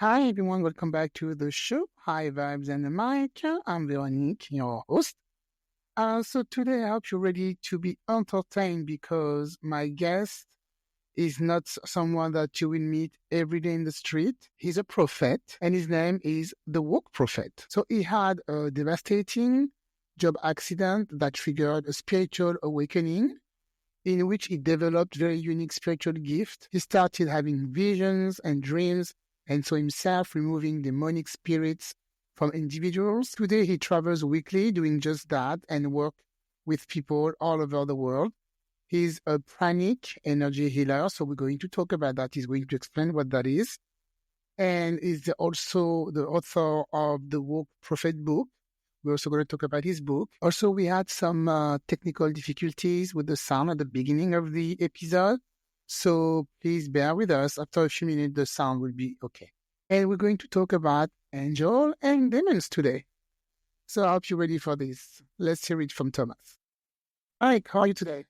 Hi, everyone. Welcome back to the show. Hi, Vibes and the Mic. I'm Veronique, your host. So today I hope you're ready to be entertained because my guest is not someone that you will meet every day in the street. He's a prophet, and his name is the Woke Prophet. So he had a devastating job accident that triggered a spiritual awakening in which he developed very unique spiritual gift. He started having visions and dreams and saw himself removing demonic spirits from individuals. Today, he travels weekly doing just that and work with people all over the world. He's a pranic energy healer, so we're going to talk about that. He's going to explain what that is. And he's also the author of the Woke Prophet book. We're also going to talk about his book. Also, we had some technical difficulties with the sound at the beginning of the episode. So please bear with us. After a few minutes, the sound will be okay. And we're going to talk about angel and demons today. So I hope you're ready for this. Let's hear it from Thomas. Mike, how are you today?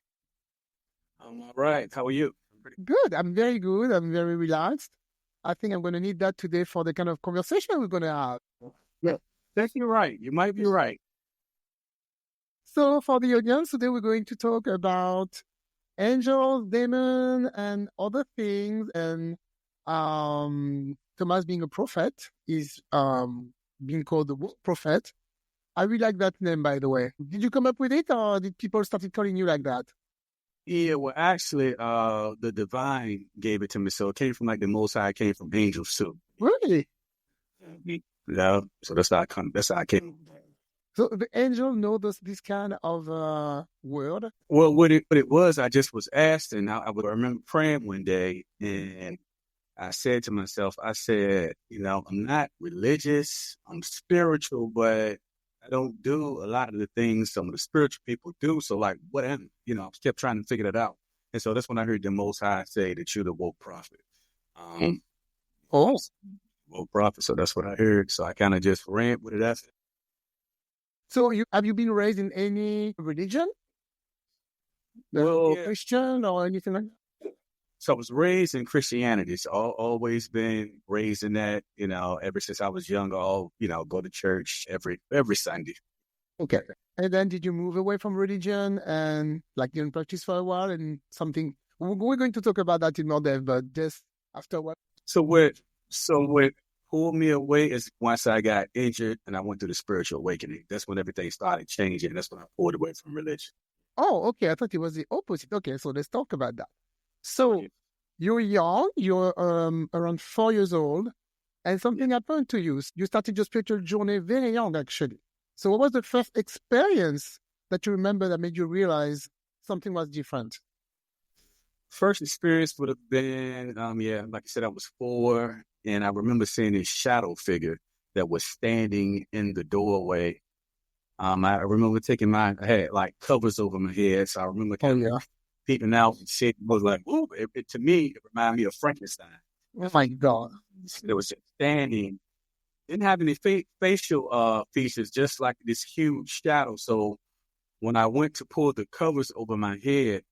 I'm all right. How are you? Good. I'm very good. I'm very relaxed. I think I'm going to need that today for the kind of conversation we're going to have. Yeah, I think you're right. You might be right. So for the audience, today we're going to talk about angels, demons, and other things. And Thomas, being a prophet, is being called the Woke Prophet. I really like that name, by the way. Did you come up with it, or did people started calling you like that? Yeah, well, actually, the divine gave it to me. So it came from like the Most High, came from angels too. Really? Yeah. So that's how I came. So the angel know this kind of word? Well, what it was, I just was asked, and I remember praying one day, and I said to myself, I said, I'm not religious, I'm spiritual, but I don't do a lot of the things some of the spiritual people do. So like, what am I? I kept trying to figure that out. And so that's when I heard the Most High say that you're the woke prophet. Woke prophet. So that's what I heard. So I kind of just ran with it. So have you been raised in any religion? Well, Christian or anything like that? So I was raised in Christianity. So I've always been raised in that, ever since I was young, I'll, go to church every Sunday. Okay. And then did you move away from religion and didn't practice for a while and something? We're going to talk about that in more depth, but just after what? So what pulled me away is once I got injured and I went through the spiritual awakening. That's when everything started changing. That's when I pulled away from religion. Oh, okay. I thought it was the opposite. Okay, so let's talk about that. So you're young, you're around 4 years old, and something happened to you. You started your spiritual journey very young, actually. So what was the first experience that you remember that made you realize something was different? First experience would have been, like I said, I was 4, and I remember seeing this shadow figure that was standing in the doorway. I remember I had like covers over my head, so I remember peeping out and seeing. I was like, "Ooh!" To me, it reminded me of Frankenstein. Oh my God! It was just standing, didn't have any facial features, just like this huge shadow. So when I went to pull the covers over my head,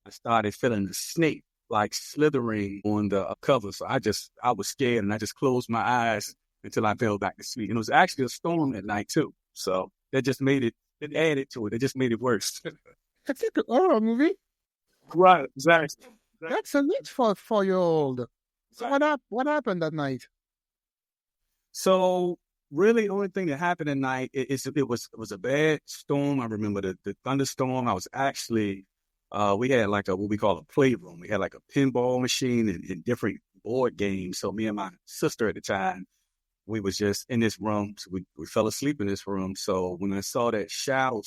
I started feeling the snake like slithering on the cover. So I was scared, and I just closed my eyes until I fell back to sleep. And it was actually a storm at night too. So that just made it added to it. It just made it worse. It's like a horror movie. Right, exactly. That's a lit for a 4-year-old. So what happened that night? So really, the only thing that happened at night it was a bad storm. I remember the thunderstorm. I was actually we had like what we call a playroom. We had like a pinball machine and different board games. So me and my sister at the time, we was just in this room. So we fell asleep in this room. So when I saw that shadow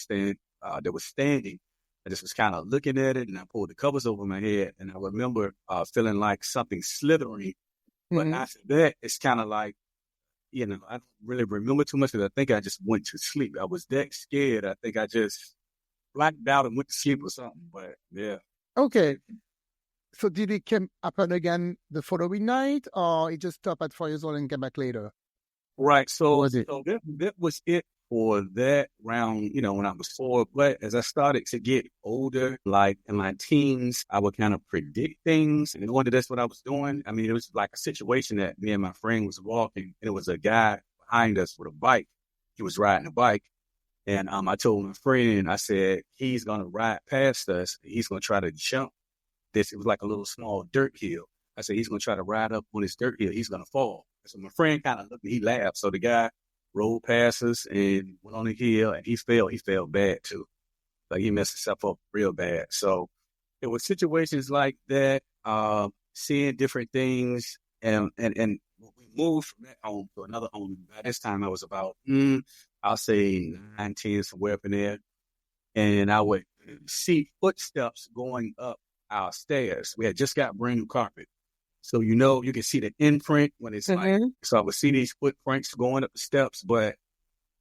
that was standing, I just was kind of looking at it, and I pulled the covers over my head, and I remember feeling like something slithering. But after that, it's kind of like, I don't really remember too much because I think I just went to sleep. I was that scared. I think I just blacked out and went to sleep or something. But yeah. Okay. So did it happen again the following night, or it just stopped at 4 years old and came back later? Right. So was it? So that was it for that round, when I was 4. But as I started to get older, like in my teens, I would kind of predict things. And wonder that's what I was doing. I mean, it was like a situation that me and my friend was walking, and it was a guy behind us with a bike. He was riding a bike. And I told my friend, I said, he's going to ride past us. He's going to try to jump this. It was like a little small dirt hill. I said, he's going to try to ride up on this dirt hill. He's going to fall. So my friend kind of looked and he laughed. So the guy rolled past us and went on the hill, and he fell. He fell bad too. Like he messed himself up real bad. So it was situations like that, seeing different things, and we moved from that home to another home. By this time I was about, I'll say 9, 10, somewhere up in there. And I would see footsteps going up our stairs. We had just got brand new carpet. So, you can see the imprint when it's like, so I would see these footprints going up the steps. But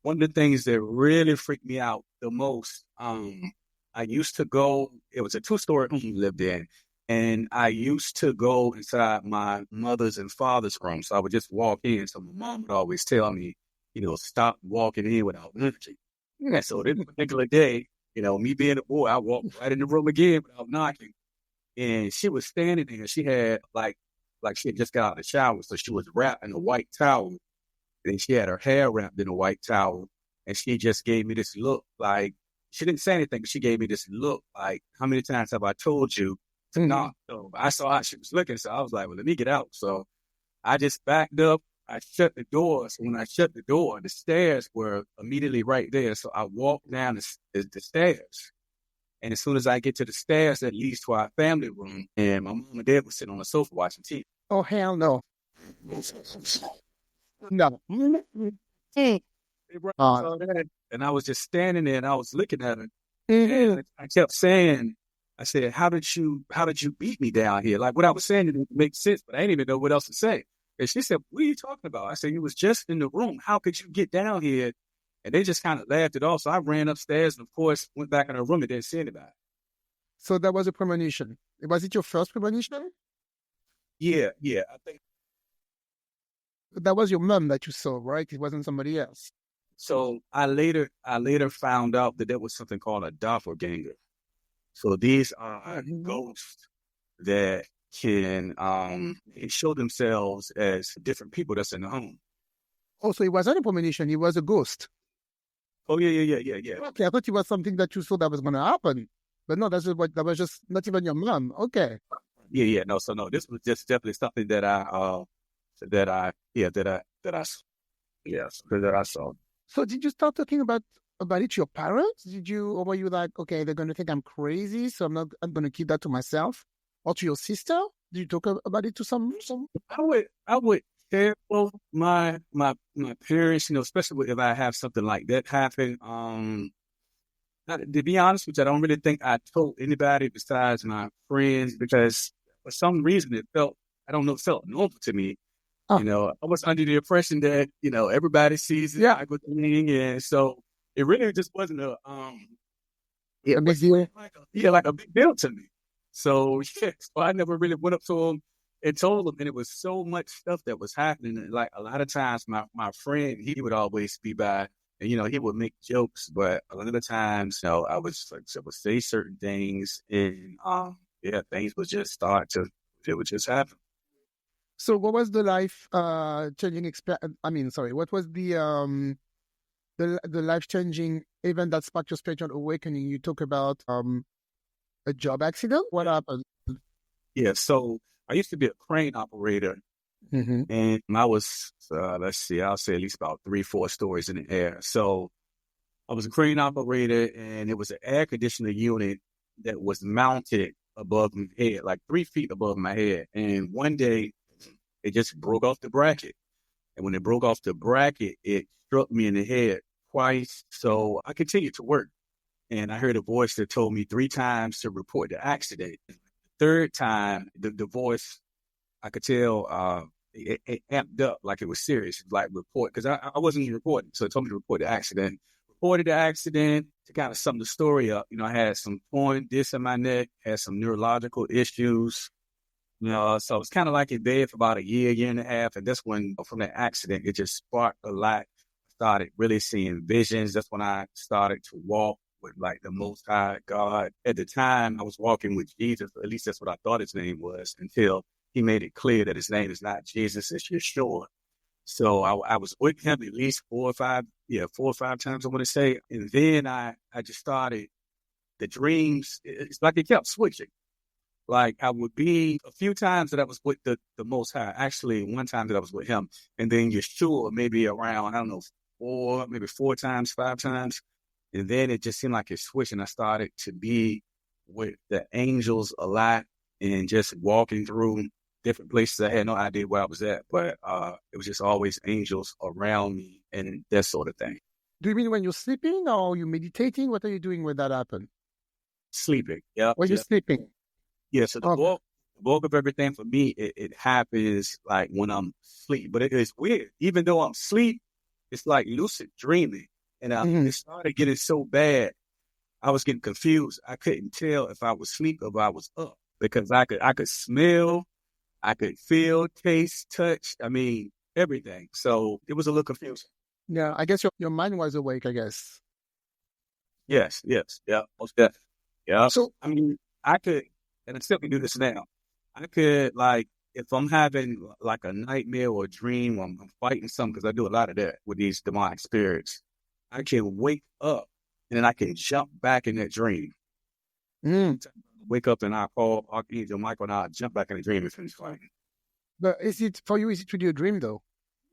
one of the things that really freaked me out the most, I used to go, it was a 2-story home we lived in. And I used to go inside my mother's and father's room. So I would just walk in. So my mom would always tell me, stop walking in without energy. And so this particular day, me being a boy, I walked right in the room again without knocking. And she was standing there. She had like she had just got out of the shower. So she was wrapped in a white towel. And she had her hair wrapped in a white towel. And she just gave me this look like, she didn't say anything, but she gave me this look like, how many times have I told you to knock? So I saw how she was looking. So I was like, well, let me get out. So I just backed up. I shut the door. So when I shut the door, the stairs were immediately right there. So I walked down the stairs. And as soon as I get to the stairs that leads to our family room, and my mom and dad were sitting on the sofa watching TV. Oh, hell no. No. And I was just standing there and I was looking at her. And I kept saying, I said, how did you beat me down here? Like what I was saying didn't make sense, but I didn't even know what else to say. And she said, what are you talking about? I said, you was just in the room. How could you get down here? And they just kind of laughed it off. So I ran upstairs and, of course, went back in her room and didn't see anybody. So that was a premonition. Was it your first premonition? Yeah. I think that was your mom that you saw, right? It wasn't somebody else. So I later found out that there was something called a doppelganger. So these are ghosts that can show themselves as different people that's in the home. Oh, so it wasn't a premonition, it was a ghost. Oh, yeah. Okay, I thought it was something that you saw that was going to happen. But no, that was just not even your mom. Okay. Yeah. No, so no, this was just definitely something that I saw. So did you start talking about it to your parents? Or were you like, okay, they're going to think I'm crazy, so I'm going to keep that to myself? Or to your sister? Did you talk about it to some? I would share with my parents, especially if I have something like that happen. To be honest with you, I don't really think I told anybody besides my friends because for some reason it felt normal to me. I was under the impression that, everybody sees it, like a thing. And so it really just wasn't a big deal. Like a big deal to me. So I never really went up to them and told them. And it was so much stuff that was happening. Like a lot of times my friend, he would always be by and, he would make jokes, but a lot of the times, I would say certain things and, things would just it would just happen. So what was the life changing what was the life changing event that sparked your spiritual awakening? You talk about a job accident. What happened? Yeah, so I used to be a crane operator, and I was I'll say at least about 3-4 stories in the air. So I was a crane operator, and it was an air conditioner unit that was mounted above my head, like 3 feet above my head. And one day, it just broke off the bracket. And when it broke off the bracket, it struck me in the head twice. So I continued to work. And I heard a voice that told me 3 times to report the accident. The third time, the voice, I could tell it amped up like it was serious, like report, because I wasn't even reporting. So it told me to report the accident. Reported the accident to kind of sum the story up. I had some torn disc in my neck, had some neurological issues. So it was kind of like in bed for about a year and a half. And that's when, from that accident, it just sparked a lot of started really seeing visions. That's when I started to walk with like the Most High God. At the time, I was walking with Jesus. At least that's what I thought his name was, until he made it clear that his name is not Jesus, it's Yeshua. So I was with him at least 4 or 5 times, I want to say. And then I just started the dreams. It's like it kept switching. Like I would be a few times that I was with the Most High. Actually, one time that I was with him, and then Yeshua maybe around, I don't know, maybe 4 times, 5 times. And then it just seemed like it switched, and I started to be with the angels a lot and just walking through different places. I had no idea where I was at, but it was just always angels around me and that sort of thing. Do you mean when you're sleeping or you meditating? What are you doing when that happens? Sleeping. Yeah. When you're sleeping? Yeah, so the bulk of everything for me, it happens like when I'm asleep. But it's weird. Even though I'm asleep, it's like lucid dreaming. And it started getting so bad, I was getting confused. I couldn't tell if I was asleep or if I was up, because I could smell, I could feel, taste, touch. I mean, everything. So it was a little confusing. Yeah, I guess your mind was awake, I guess. Yes, yeah, most definitely. Yeah. So, I mean, I could, and I still can do this now. I could, like, if I'm having like a nightmare or a dream, or I'm fighting something, because I do a lot of that with these demonic spirits, I can wake up and then I can jump back in that dream. Wake up and I call Archangel Michael and I'll jump back in the dream and finish fighting. But is it really a dream though?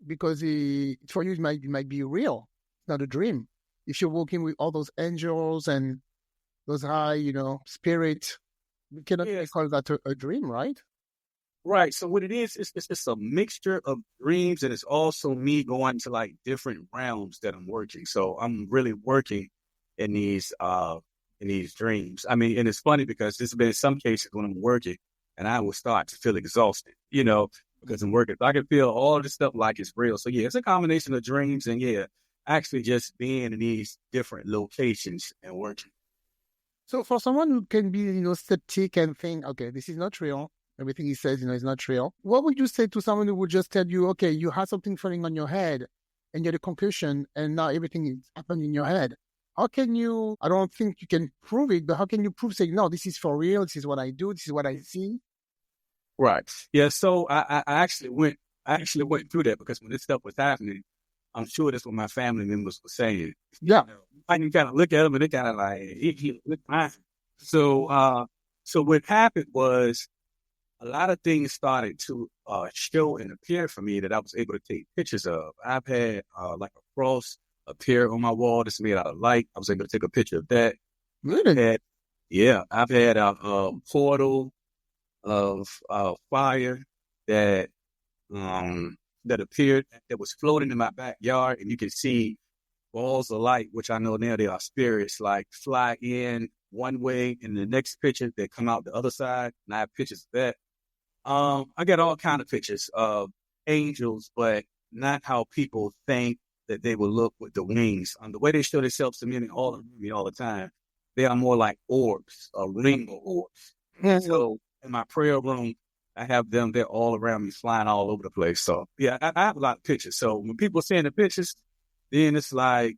Because for you, it might be real. It's not a dream. If you're working with all those angels and those high, spirit, we cannot call that a dream, right? Right. So what it is, it's a mixture of dreams, and it's also me going to like different realms that I'm working. So I'm really working in these dreams. I mean, and it's funny because there's been some cases when I'm working and I will start to feel exhausted, because I'm working. I can feel all this stuff like it's real. So yeah, it's a combination of dreams and actually just being in these different locations and working. So for someone who can be, skeptic and think, okay, this is not real, everything he says, is not real, what would you say to someone who would just tell you, okay, you had something falling on your head and you had a concussion and now everything is happening in your head? How can you, I don't think you can prove it, but how can you prove, saying, no, this is for real, this is what I do, this is what I see? Right. Yeah. So I actually went through that, because when this stuff was happening, I'm sure that's what my family members were saying. Yeah. I can kind of look at them and they kind of like, he look fine. So what happened was a lot of things started to show and appear for me that I was able to take pictures of. I've had like a cross appear on my wall that's made out of light. I was able to take a picture of that. Really? I've had a portal of fire that appeared, that was floating in my backyard, and you can see balls of light, which I know now they are spirits, like fly in one way, and the next picture they come out the other side. And I have pictures of that. I got all kind of pictures of angels, but not how people think that they will look with the wings. The way they show themselves to me all the time, they are more like orbs, rainbow orbs. So in my prayer room, I have them, they're all around me, flying all over the place. So yeah, I have a lot of pictures. So when people seeing the pictures, then it's like,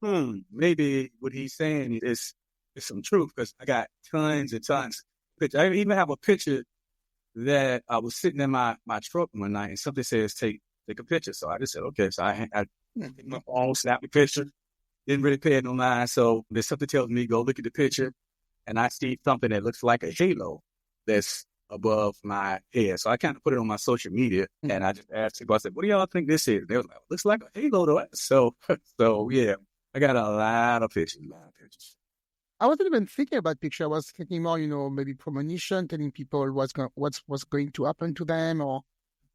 maybe what he's saying is some truth, because I got tons and tons of pictures. I even have a picture that I was sitting in my truck one night and something says, take a picture. So I just said, okay. So I take my phone, snap the picture, didn't really pay it no mind. So there's something tells me, go look at the picture, and I see something that looks like a halo that's above my head. So I kind of put it on my social media, and I just asked people, I said, what do y'all think this is? They was like, looks like a halo to us. So yeah, I got a lot of pictures. I wasn't even thinking about picture. I was thinking more, maybe premonition, telling people what's going to happen to them, or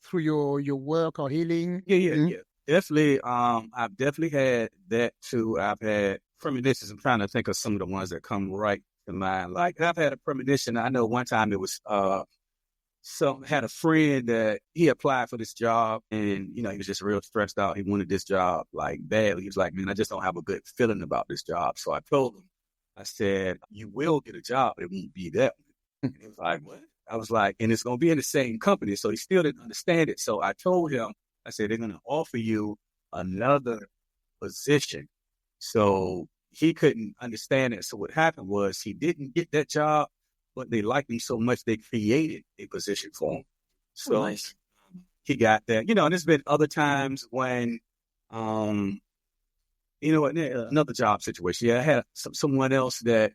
through your work or healing. Yeah. Definitely. I've definitely had that too. I've had premonitions. I'm trying to think of some of the ones that come right to mind. Like I've had a premonition. I know one time it was had a friend that he applied for this job, and he was just real stressed out. He wanted this job like badly. He was like, man, I just don't have a good feeling about this job. So I told him, I said, you will get a job, but it won't be that one. And he was like, what? I was like, and it's going to be in the same company. So he still didn't understand it. So I told him, I said, they're going to offer you another position. So he couldn't understand it. So what happened was he didn't get that job, but they liked him so much they created a position for him. So nice. He got that, and there's been other times when, another job situation. Yeah, I had someone else that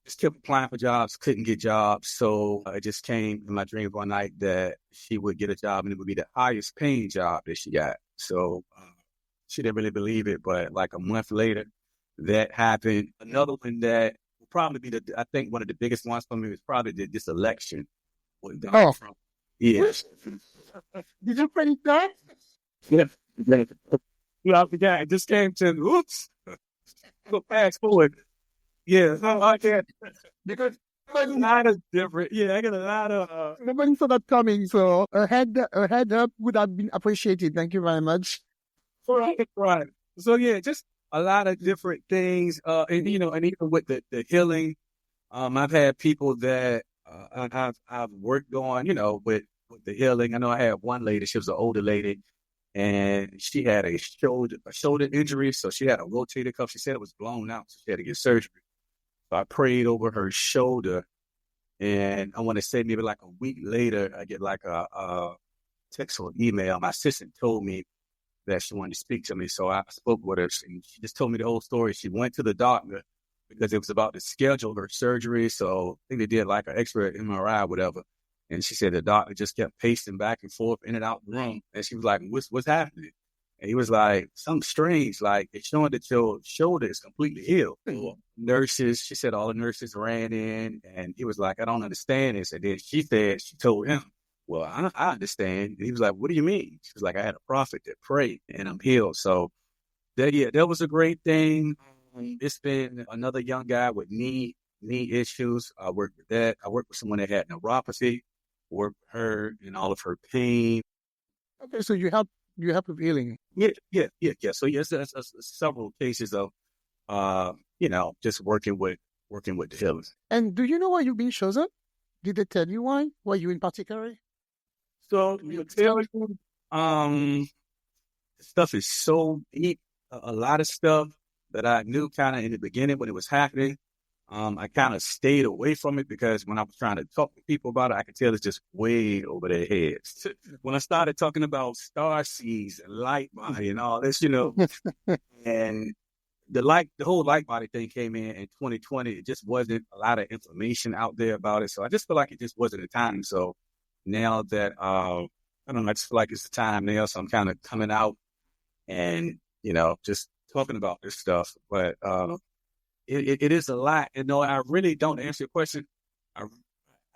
just kept applying for jobs, couldn't get jobs. So it just came in my dream one night that she would get a job and it would be the highest paying job that she got. So she didn't really believe it, but like a month later, that happened. Another one that will probably be I think one of the biggest ones for me was probably this election with Donald Trump. Yes. Did you predict that? Yeah. Yeah, it just came to, oops, go fast forward. Yeah, I can't, because a lot of different, I got a lot of. Nobody saw that coming, so a head up would have been appreciated. Thank you very much. Right. So just a lot of different things, and even with the healing, I've had people that I've worked on, with the healing. I know I had one lady, she was an older lady, and she had a shoulder injury, so she had a rotator cuff. She said it was blown out, so she had to get surgery. So I prayed over her shoulder, and I want to say maybe like a week later, I get like a text or email. My assistant told me that she wanted to speak to me, so I spoke with her, and she just told me the whole story. She went to the doctor because it was about to schedule her surgery, so I think they did like an X-ray, MRI, whatever. And she said the doctor just kept pacing back and forth in and out the room, and she was like, "What's happening?" And he was like, "Something strange, like it's showing that your shoulder is completely healed." Nurses, she said all the nurses ran in, and he was like, "I don't understand this." And then she told him, "Well, I understand." And he was like, "What do you mean?" She was like, "I had a prophet that prayed and I'm healed." So that was a great thing. It's been another young guy with knee issues. I worked with that. I worked with someone that had neuropathy, worked with her and all of her pain. Okay, so you help with healing. Yeah. So yes, that's several cases of, just working with the healers. And do you know why you've been chosen? Did they tell you why? Why you in particular? So stuff is so deep. A lot of stuff that I knew kind of in the beginning when it was happening. I kind of stayed away from it because when I was trying to talk to people about it, I could tell it's just way over their heads. When I started talking about star seeds and light body and all this, and the whole light body thing came in 2020. It just wasn't a lot of information out there about it. So I just feel like it just wasn't the time. So now that, I don't know, I just feel like it's the time now. So I'm kind of coming out and, just talking about this stuff. But, it is a lot. I really don't answer your question.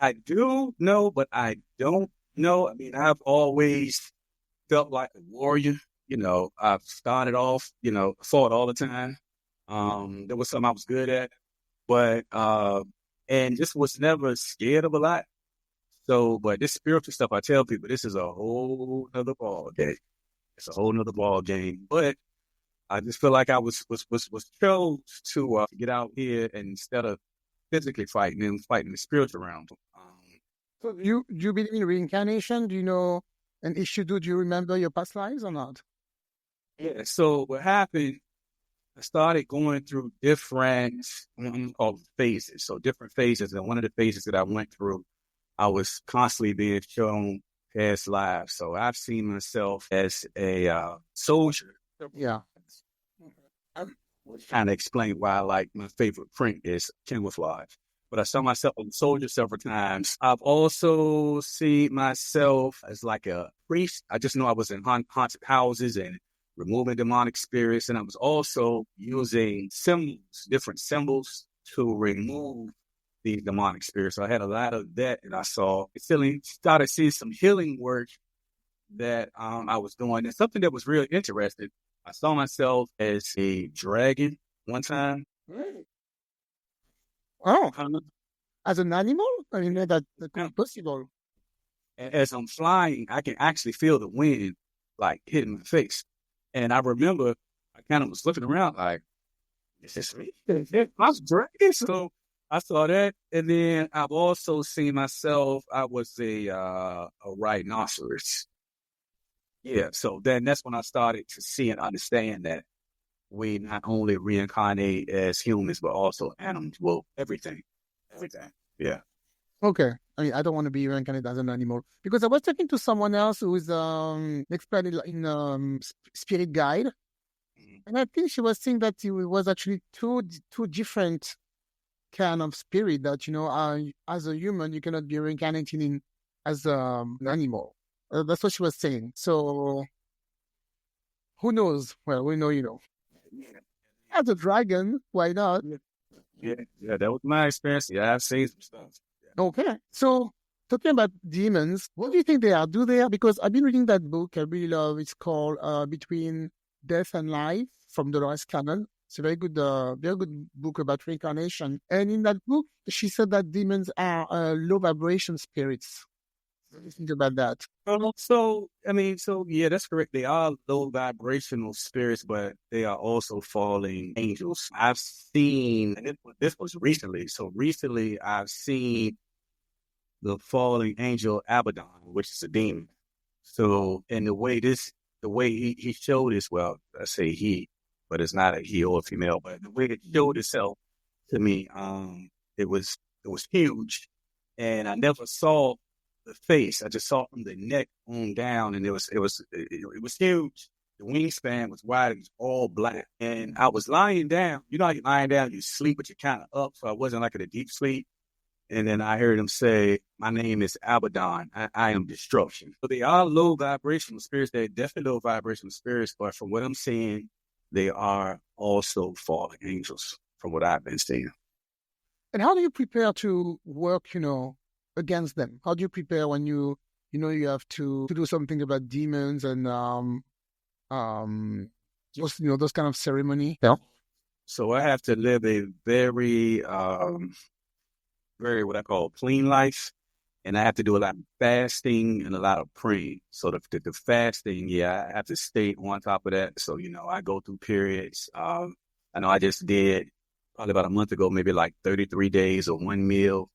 I do know, but I don't know. I mean, I've always felt like a warrior. I've started off, fought all the time. There was something I was good at, but, and just was never scared of a lot. So, but this spiritual stuff, I tell people, this is a whole nother ball game. It's a whole nother ball game, but I just feel like I was chose to get out here and instead of physically fighting and fighting the spiritual realm. So you believe in reincarnation? Do you know? And if you do you remember your past lives or not? Yeah. So what happened? I started going through different phases. So different phases, and one of the phases that I went through, I was constantly being shown past lives. So I've seen myself as a soldier. Yeah. Kind of explain why like my favorite print is camouflage. But I saw myself as a soldier several times. I've also seen myself as like a priest. I just know I was in haunted houses and removing demonic spirits. And I was also using different symbols to remove the demonic spirits. So I had a lot of that, and I started seeing some healing work that I was doing. And something that was really interesting, I saw myself as a dragon one time. Oh, as an animal? I mean, that's possible. And as I'm flying, I can actually feel the wind like hitting my face. And I remember I kind of was looking around like, is this me? I was dragon. So I saw that. And then I've also seen myself, I was a rhinoceros. Yeah, so then that's when I started to see and understand that we not only reincarnate as humans, but also animals. Well, everything. Everything. Yeah. Okay. I mean, I don't want to be reincarnated as an animal because I was talking to someone else who is expert in spirit guide, and I think she was saying that it was actually two different kind of spirit that as a human you cannot be reincarnated in as an animal. That's what she was saying. So who knows? Well, we know, as a dragon, why not? Yeah, that was my experience. Yeah, I've seen some stuff. Okay. So talking about demons, what do you think they are? Do they are? Because I've been reading that book I really love. It's called Between Death and Life from Dolores Cannon. It's a very good book about reincarnation. And in that book, she said that demons are low vibration spirits. What do you think about that? So that's correct. They are low vibrational spirits, but they are also falling angels. I've seen, and this was recently. So recently, I've seen the falling angel Abaddon, which is a demon. So, and the way he showed this, well, I say he, but it's not a he or a female, but the way it showed itself to me, it was huge, and I never saw the face. I just saw from the neck on down, and it was huge. The wingspan was wide. It was all black, and I was lying down. You know, how you lying down, you sleep, but you're kind of up, so I wasn't like in a deep sleep. And then I heard him say, "My name is Abaddon. I am destruction." So they are low vibrational spirits. They're definitely low vibrational spirits, but from what I'm seeing, they are also fallen angels. From what I've been seeing. And how do you prepare to work, against them? How do you prepare when you have to do something about demons and those kind of ceremony? Yeah. So I have to live a very very what I call clean life, and I have to do a lot of fasting and a lot of praying. So the fasting, yeah, I have to stay on top of that. So I go through periods. I know I just did probably about a month ago, maybe like 33 days of one meal.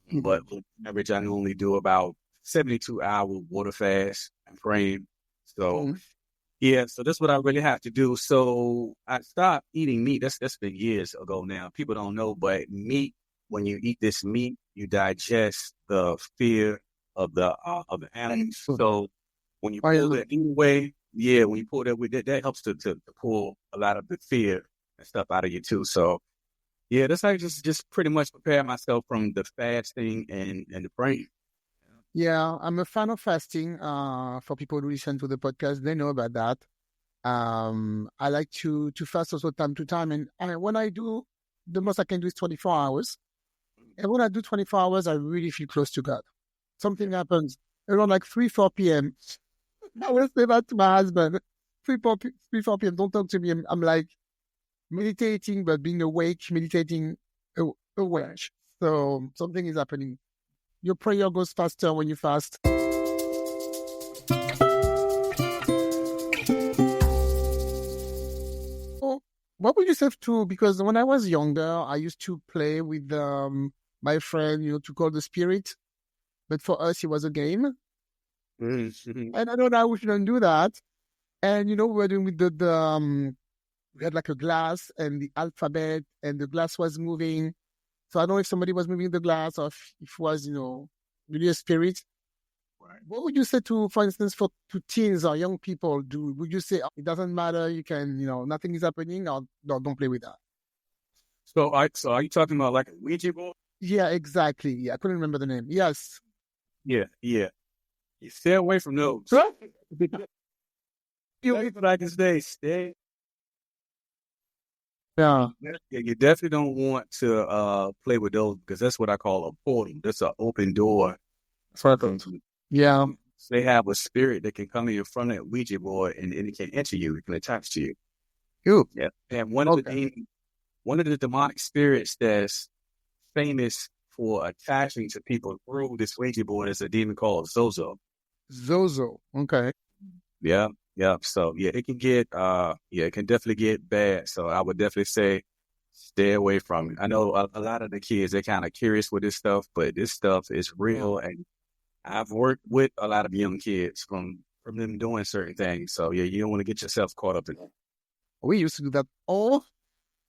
Mm-hmm. But on average, I normally do about 72-hour water fast and praying. So yeah, so that's what I really have to do. So I stopped eating meat. That's been years ago now. People don't know, but meat, when you eat this meat, you digest the fear of the animals. So when you pull that away, when you pull that away, that helps to pull a lot of the fear and stuff out of you too. So yeah, that's how I just pretty much prepare myself from the fasting and the praying. Yeah, I'm a fan of fasting. For people who listen to the podcast, they know about that. I like to fast also time to time, and when I do, the most I can do is 24 hours. And when I do 24 hours, I really feel close to God. Something happens around like 4 p.m. I will say that to my husband. 4 p.m. Don't talk to me. I'm like meditating, but being awake, meditating awake. So something is happening. Your prayer goes faster when you fast. Oh, what would you say to? Because when I was younger, I used to play with my friend, to call the spirit. But for us, it was a game. Mm-hmm. And I don't know, we shouldn't do that. And, we were doing with we had like a glass and the alphabet, and the glass was moving. So I don't know if somebody was moving the glass or if it was, really a spirit. Right. What would you say for instance, to teens or young people? Would you say it doesn't matter, you can, nothing is happening, or no, don't play with that? So are you talking about like a Ouija board? Yeah, exactly. Yeah, I couldn't remember the name. Yes. Yeah. You stay away from those. What I can stay. Yeah. You definitely don't want to play with those, because that's what I call a portal. That's an open door. Yeah. They have a spirit that can come in front of that Ouija board and it can enter you. It can attach to you. Ew. Yeah. And one of the demonic spirits that's famous for attaching to people through this Ouija board is a demon called Zozo. Zozo. Okay. Yeah. So it can get it can definitely get bad. So I would definitely say stay away from it. I know a lot of the kids, they're kind of curious with this stuff, but this stuff is real, and I've worked with a lot of young kids from them doing certain things. So you don't want to get yourself caught up in it. We used to do that all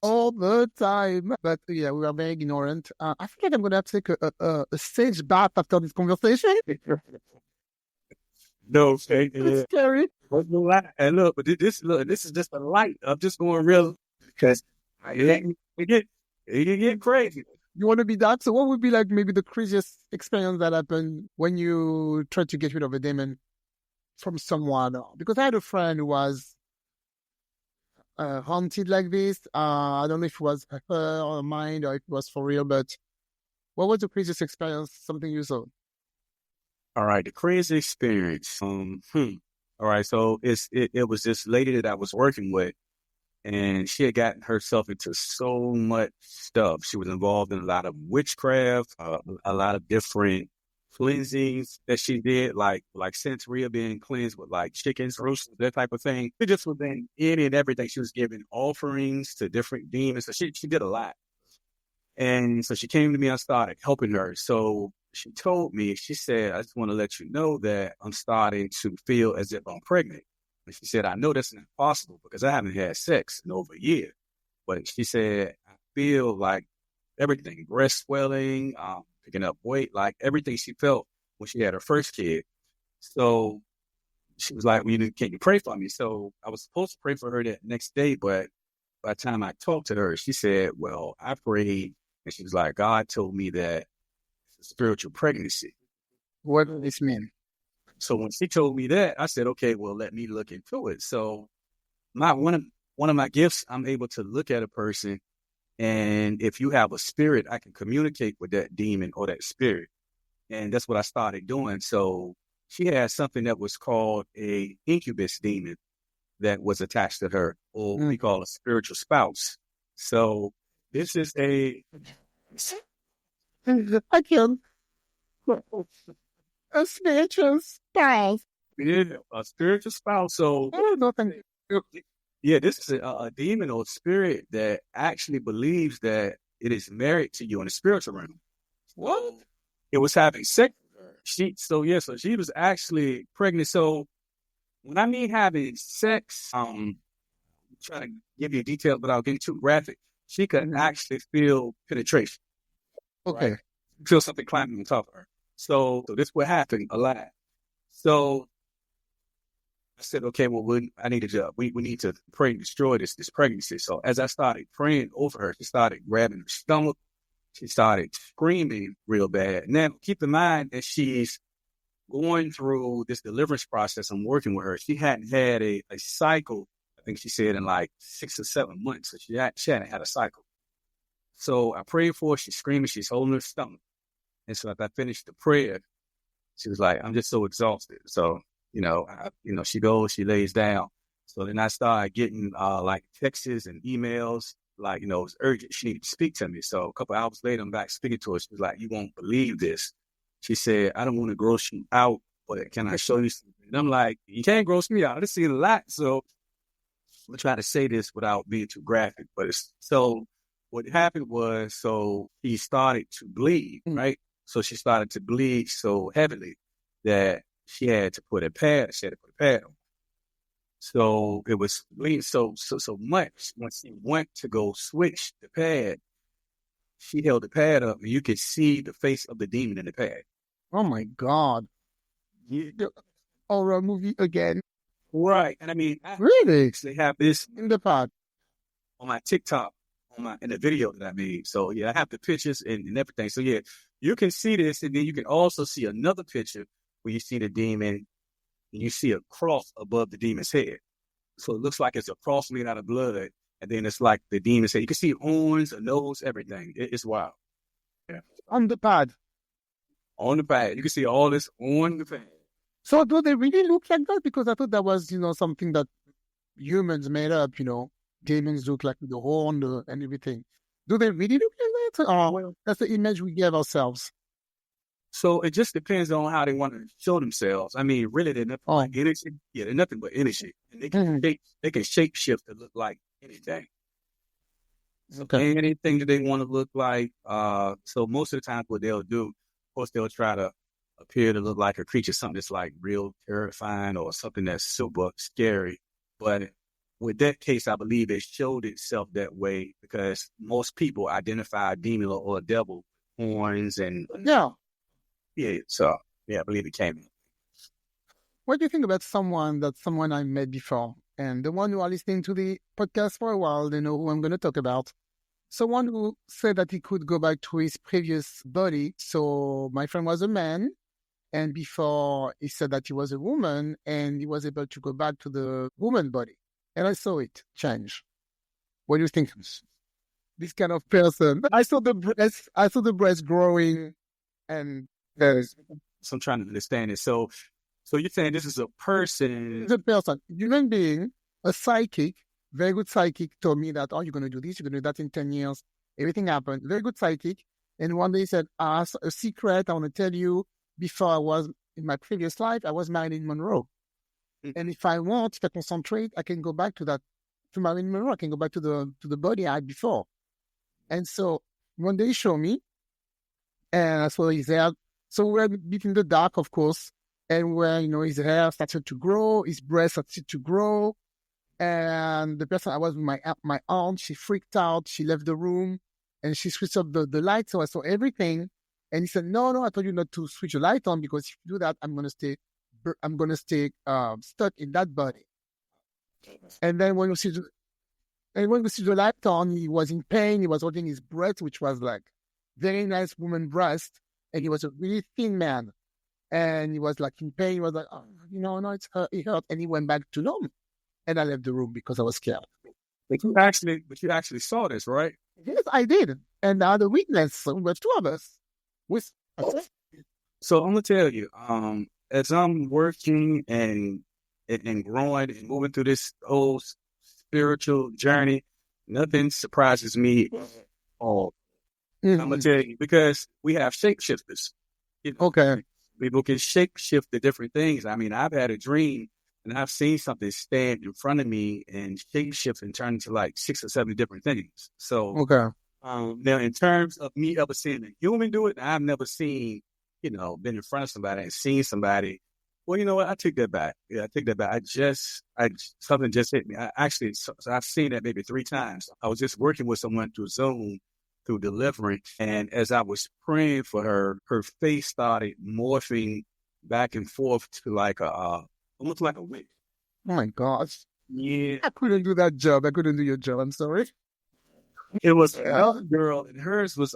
the time. But yeah, we are very ignorant. I feel like I'm gonna take a sage bath after this conversation. No, okay, It's yeah. scary. And look, but this is just a light. I'm just going real because it get crazy. You want to be that? So what would be like maybe the craziest experience that happened when you tried to get rid of a demon from someone? Because I had a friend who was haunted like this. I don't know if it was her or mine or if it was for real, but what was the craziest experience? Something you saw? All right, the crazy experience. All right, so it was this lady that I was working with, and she had gotten herself into so much stuff. She was involved in a lot of witchcraft, a lot of different cleansings that she did, like Santeria being cleansed with like chickens, roosters, that type of thing. It just was in any and everything. She was giving offerings to different demons. So she did a lot. And so she came to me, I started helping her. So she told me, she said, I just want to let you know that I'm starting to feel as if I'm pregnant. And she said, I know that's not possible because I haven't had sex in over a year. But she said, I feel like everything, breast swelling, picking up weight, like everything she felt when she had her first kid. So she was like, well, can you pray for me? So I was supposed to pray for her that next day, but by the time I talked to her, she said, well, I prayed. And she was like, God told me that it's a spiritual pregnancy. What does this mean? So when she told me that, I said, okay, well, let me look into it. So one of my gifts, I'm able to look at a person, and if you have a spirit, I can communicate with that demon or that spirit. And that's what I started doing. So she had something that was called a incubus demon that was attached to her, or we call a spiritual spouse. So this is I can. A spiritual spouse. a spiritual spouse. So Oh, no, thank you. yeah, this is a demon or spirit that actually believes that it is married to you in the spiritual realm. What? It was having sex with her. So she was actually pregnant. So when I mean having sex, trying to give you details without getting too graphic, she could actually feel penetration. Okay. Right? Feel something climbing on top of her. So this would happen a lot. So I said, okay, well, I need to, we need to pray and destroy this pregnancy. So as I started praying over her, she started grabbing her stomach. She started screaming real bad. Now, keep in mind that she's going through this deliverance process. I'm working with her. She hadn't had a cycle, I think she said, in like 6 or 7 months. So she hadn't had a cycle. So I prayed for her. She's screaming. She's holding her stomach. And so as I finished the prayer, she was like, I'm just so exhausted. So, she goes, she lays down. So then I started getting like texts and emails, like, it was urgent. She needed to speak to me. So a couple hours later, I'm back speaking to her. She was like, you won't believe this. She said, I don't want to gross you out, but can I show you something? And I'm like, you can't gross me out. I've seen a lot. So I'm going to try to say this without being too graphic. But so what happened was, so he started to bleed, right? So she started to bleed so heavily that she had to put a pad on. So it was bleeding so much. When she went to go switch the pad, she held the pad up and you could see the face of the demon in the pad. Oh my God. The horror movie again. Right. And I mean, Really? They have this In the pod. on my TikTok, in the video that I made. So yeah, I have the pictures and everything. So yeah, you can see this, and then you can also see another picture where you see the demon and you see a cross above the demon's head. So it looks like it's a cross made out of blood. And then it's like the demon's head. You can see horns, a nose, everything. It's wild. Yeah. On the pad. On the pad. You can see all this on the pad. So do they really look like that? Because I thought that was, something that humans made up, Demons look like the horn and everything. Do they really look like that? Or that's the image we give ourselves? So it just depends on how they want to show themselves. I mean, really, they're nothing but energy. Yeah, they're nothing but energy. And they can shape shift to look like anything. Okay. Anything that they want to look like. So most of the time what they'll do, of course, they'll try to appear to look like a creature, something that's like real terrifying or something that's super scary. But with that case, I believe it showed itself that way because most people identify a demon or a devil, horns and Yeah. yeah. So yeah, I believe it came. What do you think about someone I met before? And the one who are listening to the podcast for a while, they know who I'm going to talk about. Someone who said that he could go back to his previous body. So my friend was a man, and before he said that he was a woman, and he was able to go back to the woman body. And I saw it change. What do you think? This kind of person. I saw the breast growing, and So I'm trying to understand it. So you're saying this is a person? the person, human being, a psychic, very good psychic, told me that, oh, you're going to do this, you're going to do that in 10 years. Everything happened. Very good psychic. And one day he said, a secret I want to tell you. Before I was in my previous life, I was Marilyn Monroe. And if I concentrate, I can go back to Marilyn Monroe. I can go back to the body I had before. And so one day he showed me, and I saw his hair. So we're a bit in the dark, of course, and where, his hair started to grow, his breast started to grow. And the person I was with my aunt, she freaked out. She left the room and she switched off the light. So I saw everything. And he said, no, I told you not to switch the light on because if you do that, I'm going to stay stuck in that body. And then when you see the light on, he was in pain. He was holding his breast, which was like very nice woman breast. And he was a really thin man. And he was like in pain. He was like, oh, no, it hurt. And he went back to normal. And I left the room because I was scared. But you actually saw this, right? Yes, I did. And the other witness, there were two of us. So I'm gonna tell you, as I'm working and growing and moving through this whole spiritual journey, nothing surprises me at all. I'm gonna tell you because we have shapeshifters. Okay. People can shapeshift the different things. I mean, I've had a dream and I've seen something stand in front of me and shapeshift and turn into like 6 or 7 different things. So, okay. Now in terms of me ever seeing a human do it, I've never seen, been in front of somebody and seen somebody. Well, you know what? I take that back. Yeah, I take that back. Something just hit me. I've seen that maybe 3 times. I was just working with someone through Zoom, through deliverance. And as I was praying for her, her face started morphing back and forth to like almost like a wig. Oh my gosh. Yeah. I couldn't do that job. I couldn't do your job. I'm sorry. It was another girl, and hers was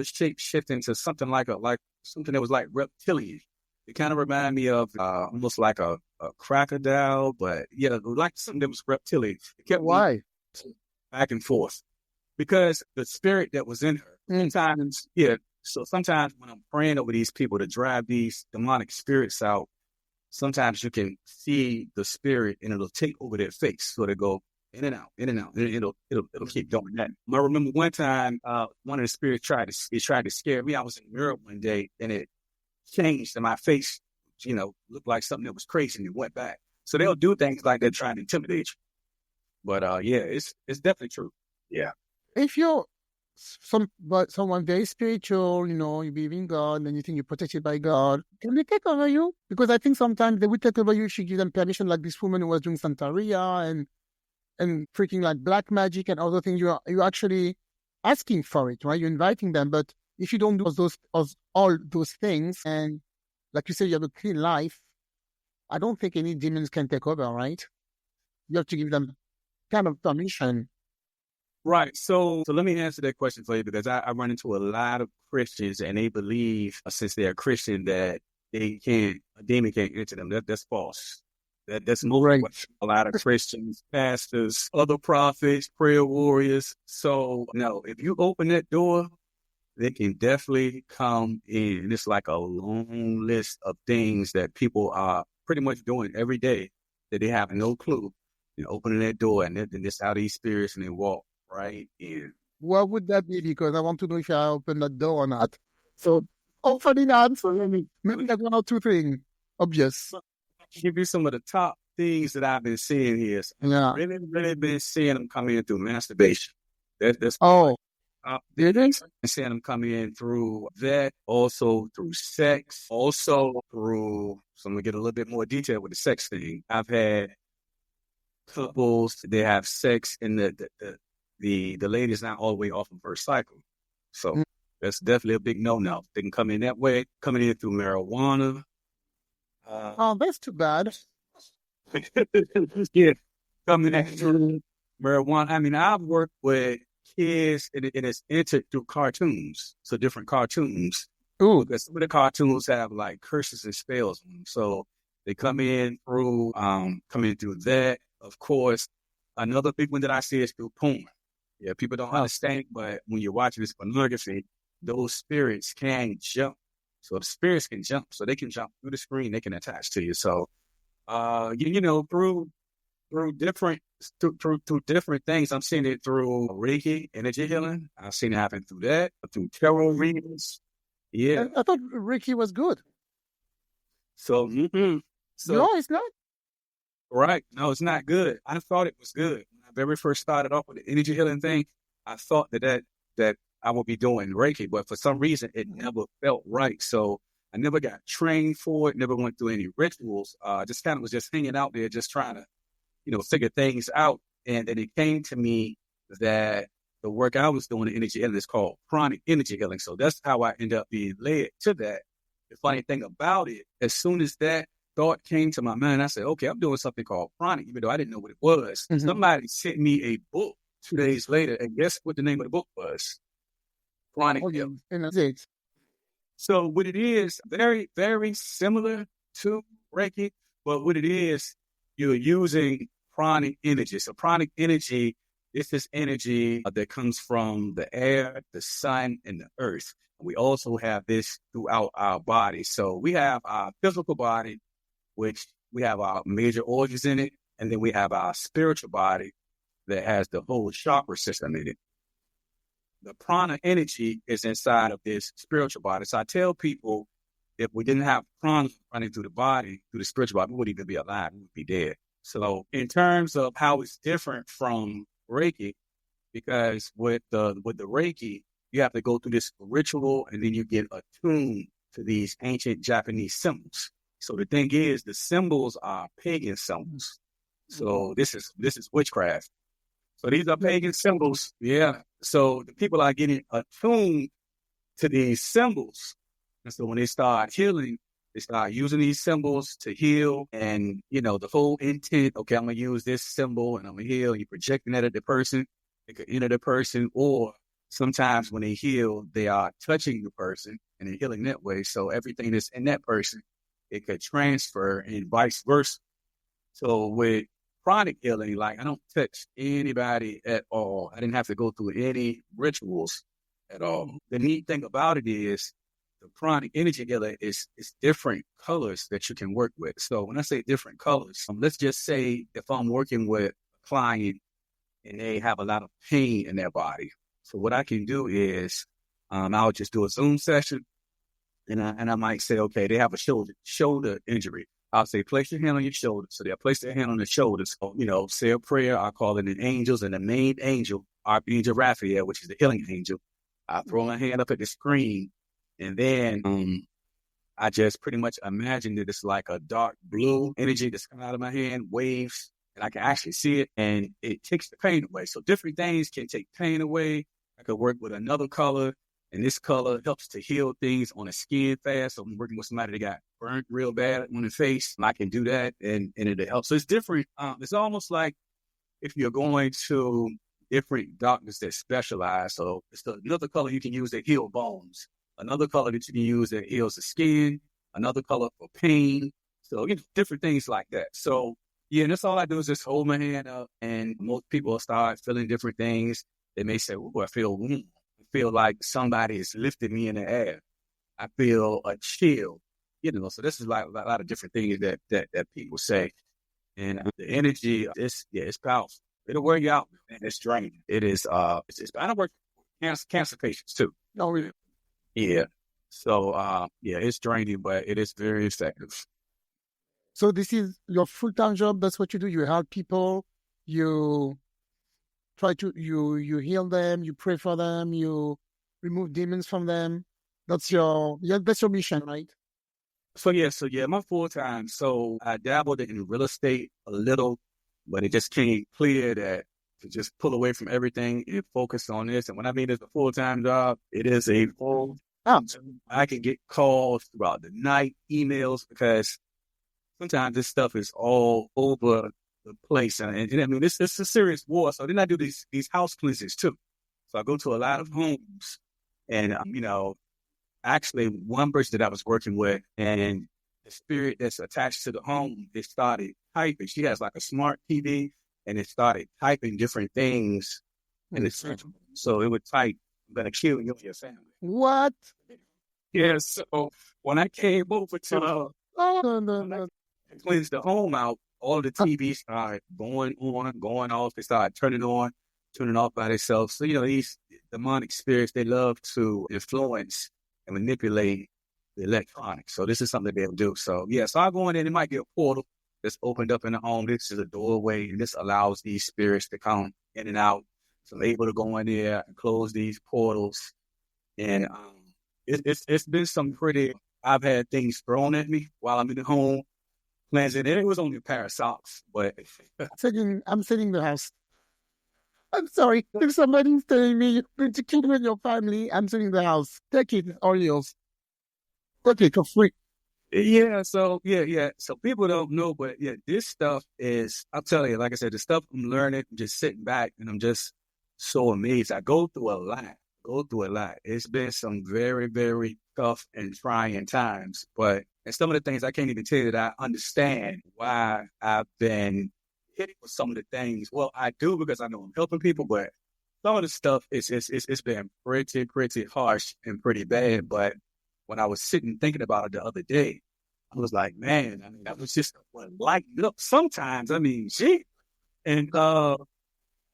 shape shifting to something like something that was like reptilian. It kind of reminded me of almost like a crocodile, but yeah, like something that was reptilian. It kept Why? Back and forth because the spirit that was in her. Sometimes, yeah. So sometimes when I'm praying over these people to drive these demonic spirits out, sometimes you can see the spirit and it'll take over their face. So they go in and out, in and out. And it'll keep doing that. I remember one time, one of the spirits tried to scare me. I was in the mirror one day and it changed and my face, looked like something that was crazy and it went back. So they'll do things like that trying to intimidate you. But yeah, it's definitely true. Yeah. If you're someone very spiritual, you believe in God and you think you're protected by God, can they take over you? Because I think sometimes they would take over you if you give them permission, like this woman who was doing Santeria and freaking like black magic and other things. You're actually asking for it, right? You're inviting them. But if you don't do all those things, and like you said, you have a clean life, I don't think any demons can take over, right? You have to give them kind of permission. Right. So let me answer that question for you because I run into a lot of Christians and they believe since they're Christian that a demon can't enter them. That's false. That's right. A lot of Christians, pastors, other prophets, prayer warriors. So no, if you open that door, they can definitely come in. It's like a long list of things that people are pretty much doing every day that they have no clue. Opening that door and then this how these spirits and they walk right in. What would that be? Because I want to know if I open that door or not. So hopefully not. So maybe like 1 or 2 things obvious. Give you some of the top things that I've been seeing here. Yeah. Really been seeing them come in through masturbation. That's did it? Seeing them come in through that, also through sex, also through. So I'm gonna get a little bit more detail with the sex thing. I've had couples, they have sex, and the lady's not all the way off of her cycle. So that's definitely a big no-no. They can come in that way, coming in through marijuana. Oh, that's too bad. Yeah, coming in through marijuana. I mean, I've worked with kids, and it's entered through cartoons. So different cartoons. Ooh. Because some of the cartoons have like curses and spells on them. So they come in through that. Of course, another big one that I see is through porn. Yeah, people don't understand, but when you're watching this pornography, those spirits can jump. So the spirits can jump. So they can jump through the screen, they can attach to you. So through different things. I'm seeing it through Reiki, energy healing. I've seen it happen through that, through tarot readings. Yeah. I thought Ricky was good. So, No, it's not. Right. No, it's not good. I thought it was good. When I very first started off with the energy healing thing, I thought that I would be doing Reiki, but for some reason it never felt right. So I never got trained for it, never went through any rituals. Just kind of was just hanging out there, just trying to, figure things out. And then it came to me that the work I was doing in energy healing is called chronic energy healing. So that's how I ended up being led to that. The funny thing about it, as soon as that thought came to my mind, I said, okay, I'm doing something called chronic, even though I didn't know what it was. Mm-hmm. Somebody sent me a book 2 days later, and guess what the name of the book was? Chronic healing. So what it is, very, very similar to Reiki, but what it is, you're using pranic energy. So pranic energy is this energy that comes from the air, the sun, and the earth. We also have this throughout our body. So we have our physical body, which we have our major organs in it, and then we have our spiritual body that has the whole chakra system in it. The prana energy is inside of this spiritual body. So I tell people, if we didn't have prana running through the body, through the spiritual body, we wouldn't even be alive. We would be dead. So in terms of how it's different from Reiki, because with the Reiki, you have to go through this ritual and then you get attuned to these ancient Japanese symbols. So the thing is, the symbols are pagan symbols. So this is witchcraft. So these are pagan symbols. Yeah. So the people are getting attuned to these symbols. And so when they start healing, they start using these symbols to heal. And, the whole intent, okay, I'm going to use this symbol and I'm going to heal. You're projecting that at the person. It could enter the person, or sometimes when they heal, they are touching the person and they're healing that way. So everything that's in that person, it could transfer and vice versa. So with chronic healing, like I don't touch anybody at all. I didn't have to go through any rituals at all. The neat thing about it is the chronic energy healer is different colors that you can work with. So when I say different colors, let's just say if I'm working with a client and they have a lot of pain in their body. So what I can do is I'll just do a Zoom session and I might say, okay, they have a shoulder injury. I'll say, place your hand on your shoulder. So they'll place their hand on the shoulders. So, say a prayer. I call it an angels, and the main angel, Archangel Raphael, which is the healing angel. I throw my hand up at the screen, and then I just pretty much imagine that it's like a dark blue energy that's coming out of my hand, waves, and I can actually see it, and it takes the pain away. So different things can take pain away. I could work with another color. And this color helps to heal things on the skin fast. So I'm working with somebody that got burnt real bad on the face. I can do that and it'll help. So it's different. It's almost like if you're going to different doctors that specialize. So it's another color you can use that heal bones. Another color that you can use that heals the skin. Another color for pain. So, different things like that. So, yeah, and that's all I do is just hold my hand up. And most people start feeling different things. They may say, oh, I feel warm. Feel like somebody is lifting me in the air. I feel a chill, so this is like a lot of different things that people say. And the energy, it's powerful. It'll wear you out, man. It's draining. It is, I don't work with cancer patients too. Oh, really? Yeah. So, it's draining, but it is very effective. So this is your full-time job. That's what you do. You help people. You try to you heal them, you pray for them, you remove demons from them. That's your mission, right? So my full time. So I dabbled in real estate a little. but it just came clear that to just pull away from everything and focus on this. And when I mean it's a full-time job, it is a full time. I can get calls throughout the night, emails, because sometimes this stuff is all over the place. And I mean, it's a serious war. So then I do these house cleanses too. So I go to a lot of homes and, actually one person that I was working with and the spirit that's attached to the home, it started typing. She has like a smart TV and it started typing different things in the system. So it would type, I'm going to kill you and your family. What? Yeah. So when I came over to no. cleanse the home out, all the TVs started going on, going off. They started turning on, turning off by themselves. So, these demonic spirits, they love to influence and manipulate the electronics. So this is something they'll do. So, so I go in and it might be a portal that's opened up in the home. This is a doorway, and this allows these spirits to come in and out. So I'm able to go in there and close these portals. And it's been some pretty, I've had things thrown at me while I'm in the home cleansing. And it was only a pair of socks, but I'm sitting in the house. I'm sorry. If somebody's telling me you're going to kill you and your family, I'm sitting in the house. Take it, all yours. Take it for free. Yeah, so So people don't know, but this stuff is, I'll tell you, like I said, the stuff I'm learning, I'm just sitting back and I'm just so amazed. I go through a lot. It's been some very, very tough and trying times, and some of the things I can't even tell you that I understand why I've been hit with some of the things. Well, I do because I know I'm helping people, but some of the stuff it's been pretty harsh and pretty bad. But when I was sitting thinking about it the other day, I was like, man, I mean, that was just lighting up sometimes. I mean, shit. And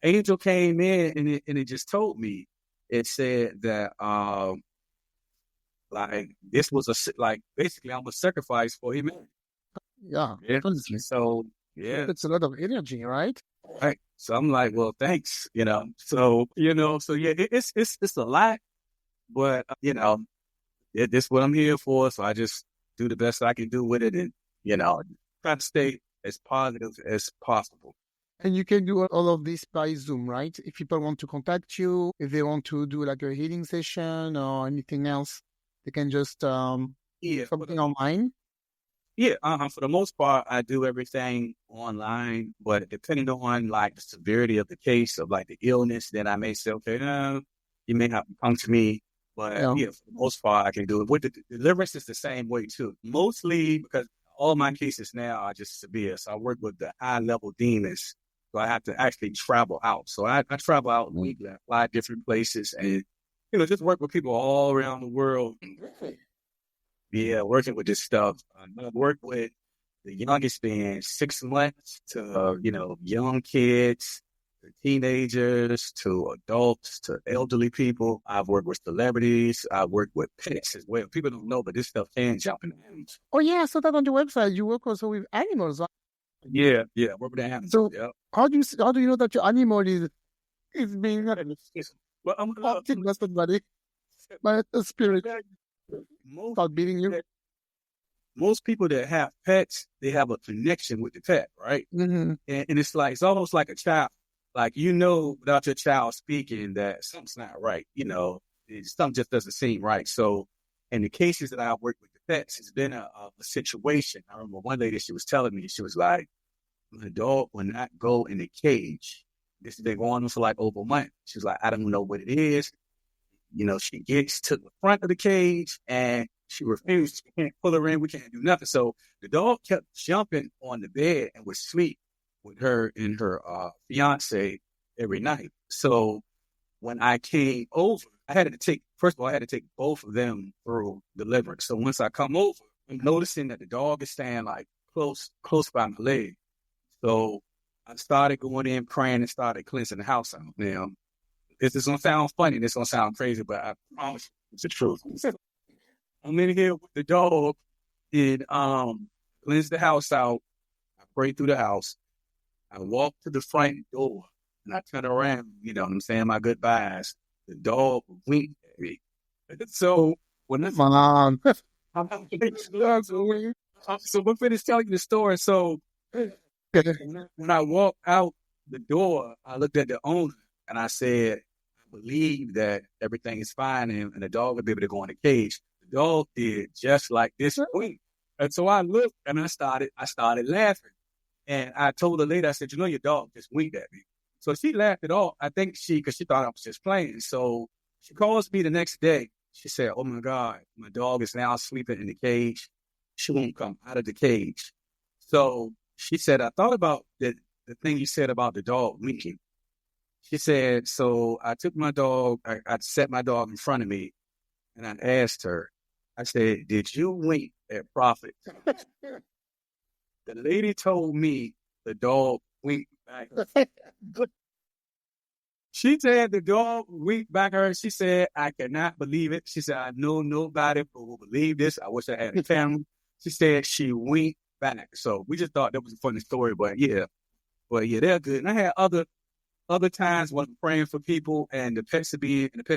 Angel came in and it just told me, it said that like this was basically I'm a sacrifice for him. Yeah. So it's a lot of energy, right? Right. So I'm like, well, thanks. It's a lot, but this is what I'm here for. So I just do the best I can do with it, and try to stay as positive as possible. And you can do all of this by Zoom, right? If people want to contact you, if they want to do like a healing session or anything else, they can just something online. Yeah, for the most part, I do everything online, but depending on like the severity of the case of like the illness, then I may say, okay, you may have to come to me. But for the most part, I can do it. With the deliverance, is the same way too. Mostly because all my cases now are just severe. So I work with the high level demons. So I have to actually travel out. So I travel out weekly, I fly different places and, just work with people all around the world. Yeah, working with this stuff. I work with the youngest being 6 months to, young kids, to teenagers, to adults, to elderly people. I've worked with celebrities. I've worked with pets as well. People don't know, but this stuff can jump in the animals. Oh, yeah. I saw that on your website. You work also with animals. Yeah. Work with the animals. So how do you know that your animal is being well, I'm not somebody, but a spirit start beating you? Most people that have pets, they have a connection with the pet, right? Mm-hmm. And it's almost like a child. Like, without your child speaking that something's not right, something just doesn't seem right. So in the cases that I work with the pets, it's been a situation. I remember one lady, she was telling me, she was like, the dog will not go in the cage. This has been going on for like over a month. She was like, I don't know what it is. She gets to the front of the cage and she refused. We can't pull her in. We can't do nothing. So the dog kept jumping on the bed and would sleep with her and her fiance every night. So when I came over, I had to take both of them through deliverance. So once I come over, I'm noticing that the dog is staying like close by my leg. So I started going in praying and started cleansing the house out. Now, this is going to sound funny. This is going to sound crazy, but I promise you, it's the truth. I'm in here with the dog and cleanse the house out. I pray through the house. I walk to the front door and I turn around, I'm saying my goodbyes. The dog winked at me. So when so we're finished telling you the story. So When I walked out the door, I looked at the owner and I said, I believe that everything is fine and the dog will be able to go in the cage. The dog did just like this week. And so I looked and I started laughing. And I told the lady, I said, your dog just winked at me. So she laughed it off. I think because she thought I was just playing. So she calls me the next day. She said, oh my God, my dog is now sleeping in the cage. She won't come out of the cage. So she said, I thought about the thing you said about the dog winking. She said, so I took my dog, I set my dog in front of me and I asked her, I said, did you wink at Prophet? The lady told me the dog winked back. She said the dog winked back at her. She said, I cannot believe it. She said, I know nobody will believe this. I wish I had a camera. She said she winked back. So we just thought that was a funny story, but yeah, they're good. And I had other times when I'm praying for people and the pets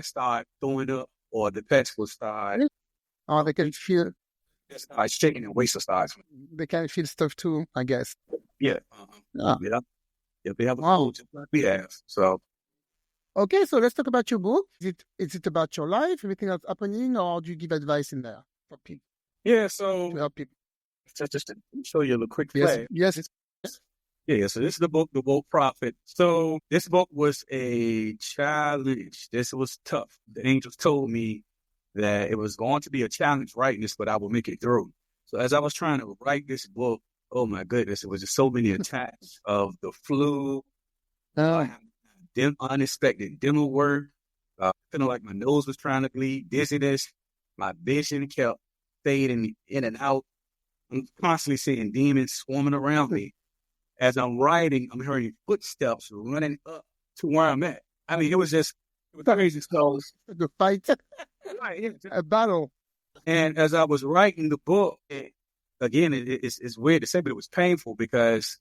start throwing up or the pets will start. Or they can feel. Start shaking and waste starts. They can feel stuff too, I guess. Yeah. Yeah, they have a food just like we have. So. Okay, so let's talk about your book. Is it about your life, everything that's happening, or do you give advice in there for people? Yeah, so to help people. Just to show you a little quick play. Yes. Yeah, so this is the book, The Woke Prophet. So this book was a challenge. This was tough. The angels told me that it was going to be a challenge writing this, but I will make it through. So as I was trying to write this book, oh my goodness, it was just so many attacks of the flu, unexpected dental work, feeling like my nose was trying to bleed, dizziness, my vision kept fading in and out. I'm constantly seeing demons swarming around me. As I'm writing, I'm hearing footsteps running up to where I'm at. I mean, it was crazy. So the fight, a battle. And as I was writing the book, it's weird to say, but it was painful because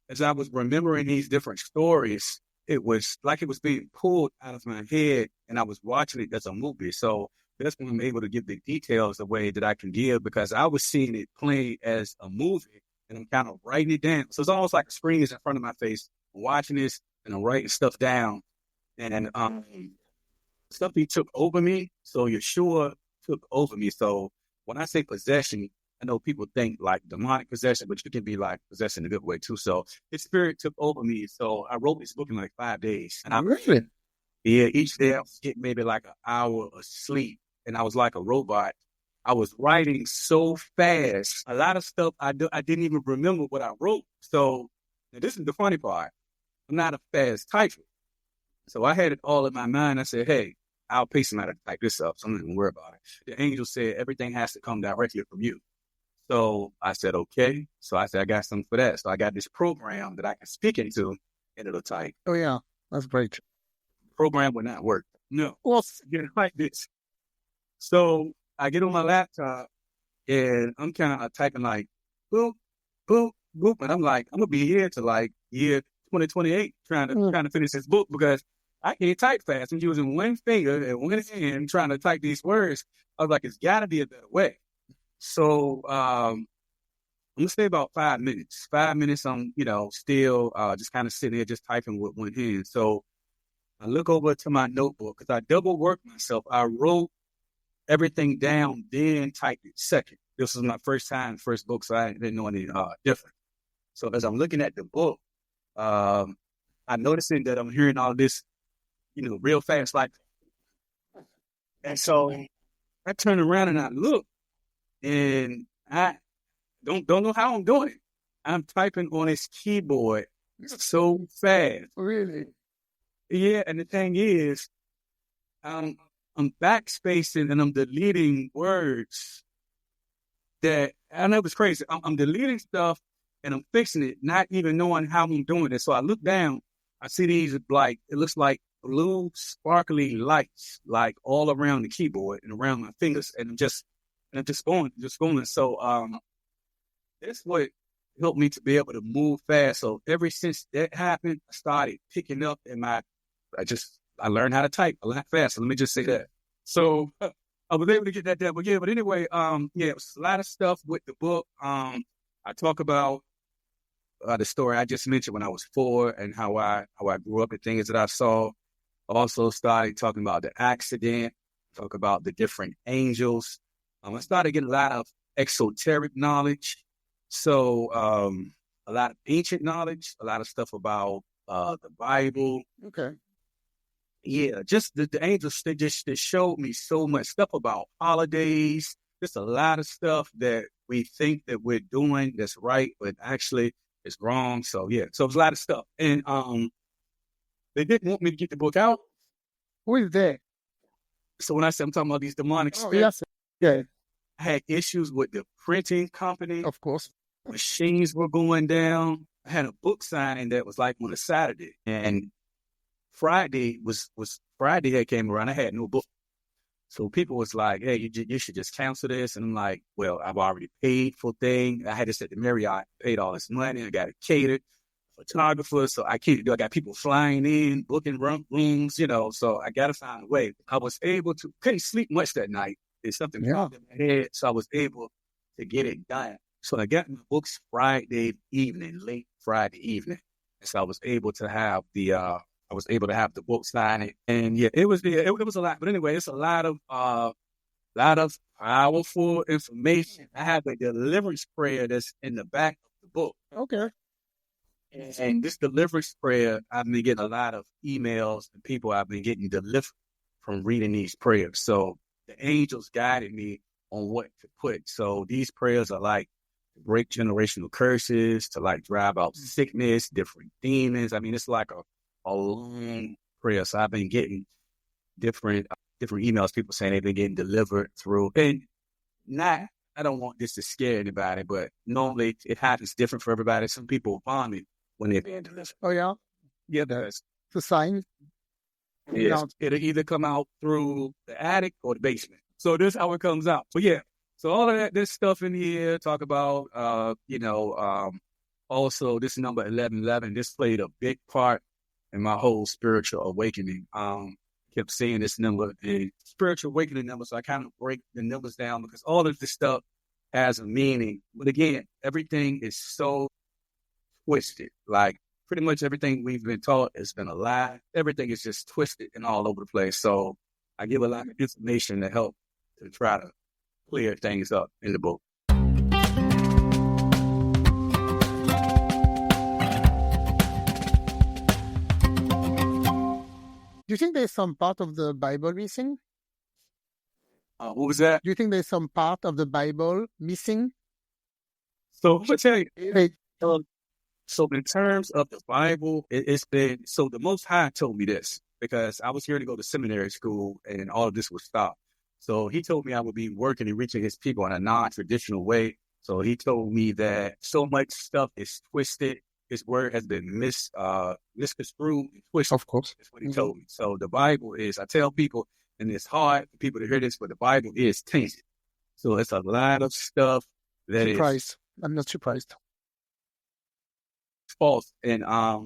as I was remembering these different stories, it was like it was being pulled out of my head and I was watching it as a movie. So that's when I'm able to give the details the way that I can give because I was seeing it play as a movie and I'm kind of writing it down. So it's almost like a screen is in front of my face. I'm watching this and I'm writing stuff down. And something took over me. So Yeshua took over me. So when I say possession, I know people think like demonic possession, but you can be like possession in a good way too. So his spirit took over me. So I wrote this book in like 5 days. And I read it. Yeah, each day I was getting maybe like an hour of sleep. And I was like a robot. I was writing so fast. A lot of stuff I didn't even remember what I wrote. So this is the funny part. I'm not a fast typer. So I had it all in my mind. I said, hey, I'll pay somebody to type this up. So I'm not even worried about it. The angel said everything has to come directly from you. So I said, okay. So I said, I got something for that. So I got this program that I can speak into and it'll type. Oh, yeah. That's great. The program would not work. No. Well, get it like this. So I get on my laptop and I'm kind of typing like, boop, boop, boop. And I'm like, I'm going to be here to like year 2028 trying to finish this book because I can't type fast. I'm using one finger and one hand trying to type these words. I was like, it's got to be a better way. So I'm going to stay about 5 minutes. 5 minutes, I'm, still just kind of sitting there just typing with one hand. So I look over to my notebook because I double worked myself. I wrote everything down, then typed it second. This was my first book, so I didn't know any different. So as I'm looking at the book, I'm noticing that I'm hearing all this, real fast, like. And so I turn around and I look, and I don't know how I'm doing it. I'm typing on his keyboard so fast. Really? Yeah, and the thing is, I'm backspacing and I'm deleting words that I know it's crazy. I'm deleting stuff and I'm fixing it, not even knowing how I'm doing it. So I look down, I see these it looks like blue sparkly lights, like all around the keyboard and around my fingers, and I'm just going. So that's what helped me to be able to move fast. So ever since that happened, I started picking up I learned how to type a lot faster. Let me just say that. So I was able to get that done. But anyway, it was a lot of stuff with the book. I talk about the story I just mentioned when I was 4 and how I grew up, the things that I saw. Also started talking about the accident, talk about the different angels. I started getting a lot of exoteric knowledge. So a lot of ancient knowledge, a lot of stuff about the Bible. Okay. Yeah, just the angels, they showed me so much stuff about holidays. Just a lot of stuff that we think that we're doing that's right, but actually it's wrong. So yeah, so it's a lot of stuff. And they didn't want me to get the book out. Who is there? So when I said I'm talking about these demonic Oh, spirits, yes. Yeah, I had issues with the printing company. of course. Machines were going down. I had a book signing that was like on a Saturday, and Friday was Friday had came around. I had no book. So people was like, hey, you should just cancel this. And I'm like, well, I've already paid for thing. I had this at the Marriott, paid all this money. I got it catered, photographer. So I got people flying in, booking rooms, so I got to find a way. I was able to, couldn't sleep much that night. There's something popped in my head. So I was able to get it done. So I got my books Friday evening, late Friday evening. And so I was able to have the book signing, and yeah, it was a lot. But anyway, it's a lot of powerful information. I have a deliverance prayer that's in the back of the book. Okay. And this deliverance prayer, I've been getting a lot of emails and people I've been getting delivered from reading these prayers. So the angels guided me on what to put. So these prayers are like to break generational curses, to like drive out sickness, different demons. I mean, it's like a long prayer. So I've been getting different emails, people saying they've been getting delivered through. And I don't want this to scare anybody, but normally it happens different for everybody. Some people vomit when they're being delivered. Oh, yeah? Yeah, that's The sign? yes. It'll either come out through the attic or the basement. So this is how it comes out. But yeah, so all of that, this stuff in here, talk about, also this number 1111, this played a big part in my whole spiritual awakening. Kept seeing this number, the spiritual awakening number. So I kind of break the numbers down because all of this stuff has a meaning. But again, everything is so twisted. Like pretty much everything we've been taught has been a lie. Everything is just twisted and all over the place. So I give a lot of information to help to try to clear things up in the book. Do you think there's some part of the Bible missing? What was that? Do you think there's some part of the Bible missing? So I'm going to tell you, so in terms of the Bible, it's been, so the Most High told me this because I was here to go to seminary school and all of this was stopped. So he told me I would be working and reaching his people in a non-traditional way. So he told me that so much stuff is twisted. His word has been misconstrued and twisted. Of course. That's what he told me. So the Bible is, I tell people, and it's hard for people to hear this, but the Bible is tainted. So it's a lot of stuff that is I'm not surprised. false. And, I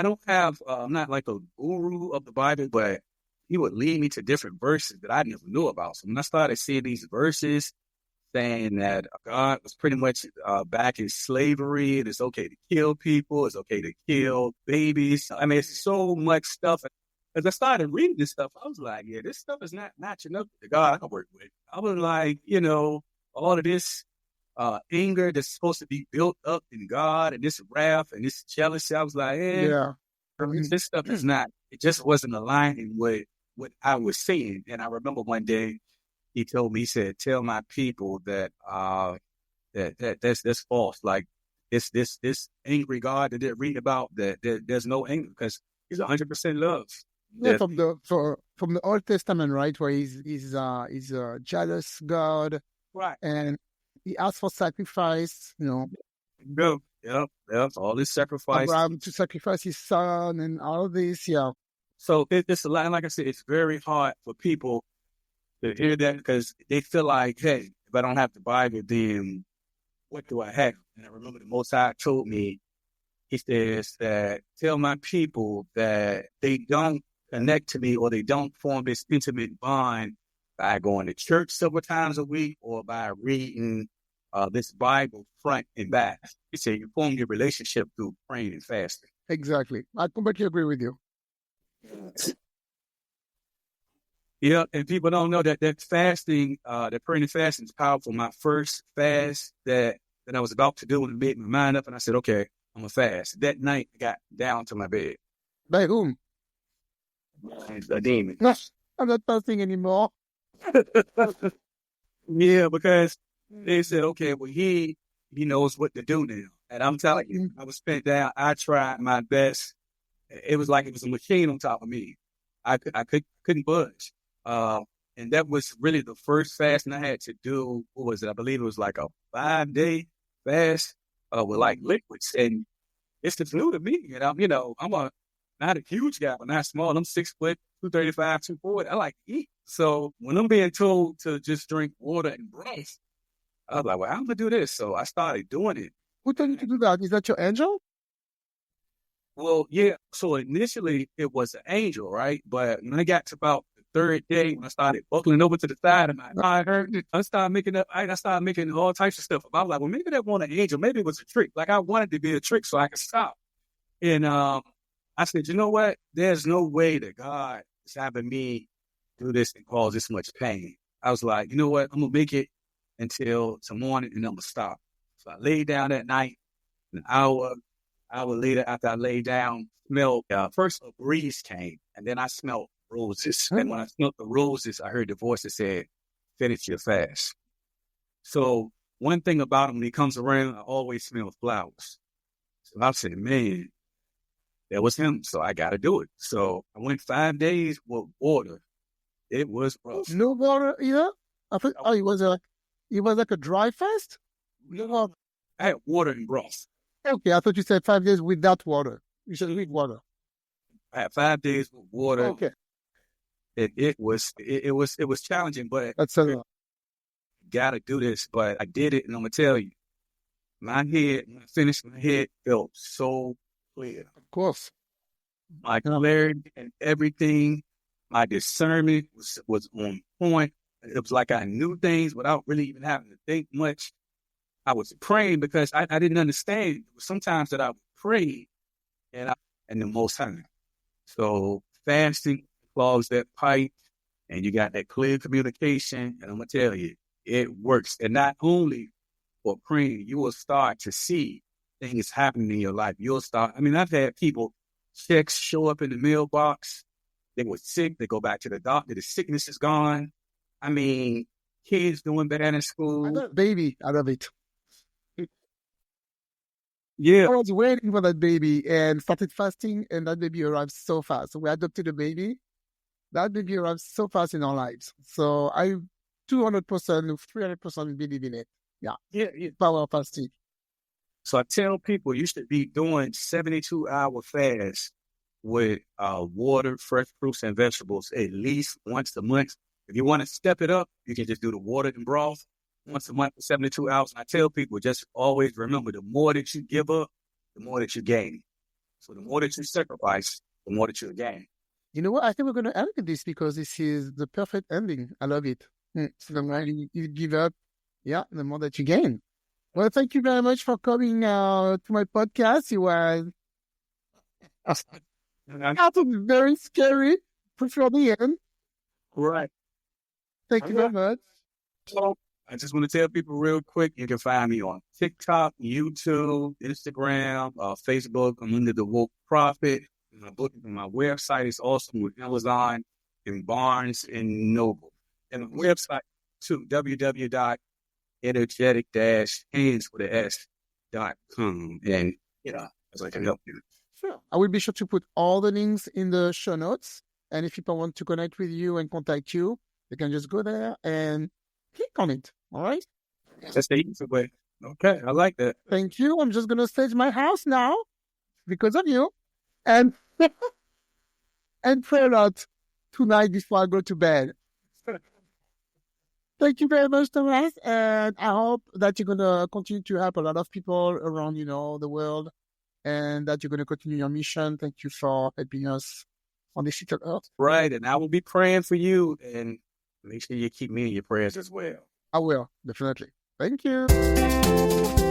don't have, I'm not like a guru of the Bible, but he would lead me to different verses that I never knew about. So when I started seeing these verses saying that God was pretty much back in slavery and it's okay to kill people, it's okay to kill babies. I mean, it's so much stuff. As I started reading this stuff, I was like, yeah, this stuff is not matching up with the God I work with. I was like, all of this anger that's supposed to be built up in God and this wrath and this jealousy. I was like, this stuff is not, it just wasn't aligning with what I was seeing. And I remember one day he told me, he said, tell my people that that's false. Like this angry God that they're reading about, that there's no anger because he's 100% love. Yeah, from the Old Testament, right, where he's a jealous God, right, and he asked for sacrifice. Yep. All this sacrifice. Abraham to sacrifice his son and all of this. Yeah. So it's a lot. And like I said, it's very hard for people to hear that because they feel like, hey, if I don't have the Bible, then what do I have? And I remember the Most High told me, he says that tell my people that they don't connect to me or they don't form this intimate bond by going to church several times a week or by reading this Bible front and back. He said you form your relationship through praying and fasting. Exactly. I completely agree with you. Yeah, and people don't know that fasting, that praying and fasting is powerful. My first fast that I was about to do, and made my mind up, and I said, okay, I'm gonna fast. That night, I got down to my bed. By whom? A demon. No, I'm not fasting anymore. Yeah, because they said, okay, well, he knows what to do now. And I'm telling you, I was spent down. I tried my best. It was like it was a machine on top of me. I couldn't budge. And that was really the first fasting I had to do. What was it? I believe it was like a 5-day fast with like liquids. And it's just new to me. And I'm not a huge guy, but not small. I'm 6 foot, 235, 240. I like to eat. So when I'm being told to just drink water and breath, I was like, well, I'm gonna do this. So I started doing it. Who told you to do that? Is that your angel? Well, yeah. So initially it was an angel, right? But when I got to about the third day, when I started buckling over to the side of my eye, I started making all types of stuff. I was like, well, maybe that wasn't an angel. Maybe it was a trick. Like I wanted to be a trick so I could stop. And I said, you know what? There's no way that God is having me do this and cause this much pain. I was like, you know what? I'm gonna make it until tomorrow, and I'm gonna stop. So I laid down that night. An hour later, after I laid down, smelled first a breeze came, and then I smelled roses. And when I smelled the roses, I heard the voice that said, "Finish your fast." So one thing about him, when he comes around, I always smell flowers. So I said, man, that was him. So I got to do it. So I went 5 days with water. It was rough. No water either? I thought, it was like a dry fast? No water. I had water and broth. Okay, I thought you said 5 days without water. You should read water. I had 5 days with water. Okay. It was challenging, but That's a lot. Got to do this. But I did it, and I'm gonna tell you, my head, when I finished, my head felt so clear. Of course. My clarity and everything, my discernment was on point. It was like I knew things without really even having to think much. I was praying because I didn't understand. Sometimes that I would pray and the Most High. So fasting clogs that pipe, and you got that clear communication. And I'm gonna tell you, it works. And not only for praying, you will start to see things happening in your life. You'll start. I mean, I've had people checks show up in the mailbox. They were sick. They go back to the doctor. The sickness is gone. I mean, kids doing better in school. I got a baby out of it. Yeah. I was waiting for that baby and started fasting, and that baby arrived so fast. So we adopted a baby. That baby arrived so fast in our lives. So I 200%, 300% believe in it. Yeah. Power of fasting. So I tell people you should be doing 72-hour fast with water, fresh fruits, and vegetables at least once a month. If you want to step it up, you can just do the water and broth once a month for 72 hours. And I tell people, just always remember, the more that you give up, the more that you gain. So the more that you sacrifice, the more that you gain. You know what? I think we're going to end with this because this is the perfect ending. I love it. So the more you give up, the more that you gain. Well, thank you very much for coming to my podcast. It was very scary for the end. Right. Thank you very much. So I just want to tell people real quick, you can find me on TikTok, YouTube, Instagram, Facebook. I'm under the Woke Prophet. My website is also with Amazon and Barnes and Noble. And the website too, www.energetic-hands.com. And, as I can help you. Sure. I will be sure to put all the links in the show notes. And if people want to connect with you and contact you, they can just go there and click on it. All right? That's the easy way. Okay, I like that. Thank you. I'm just going to stage my house now because of you. And pray a lot tonight before I go to bed. Thank you very much, Thomas. And I hope that you're going to continue to help a lot of people around, the world, and that you're going to continue your mission. Thank you for helping us on this little earth. Right. And I will be praying for you, and make sure you keep me in your prayers as well. I will, definitely. Thank you.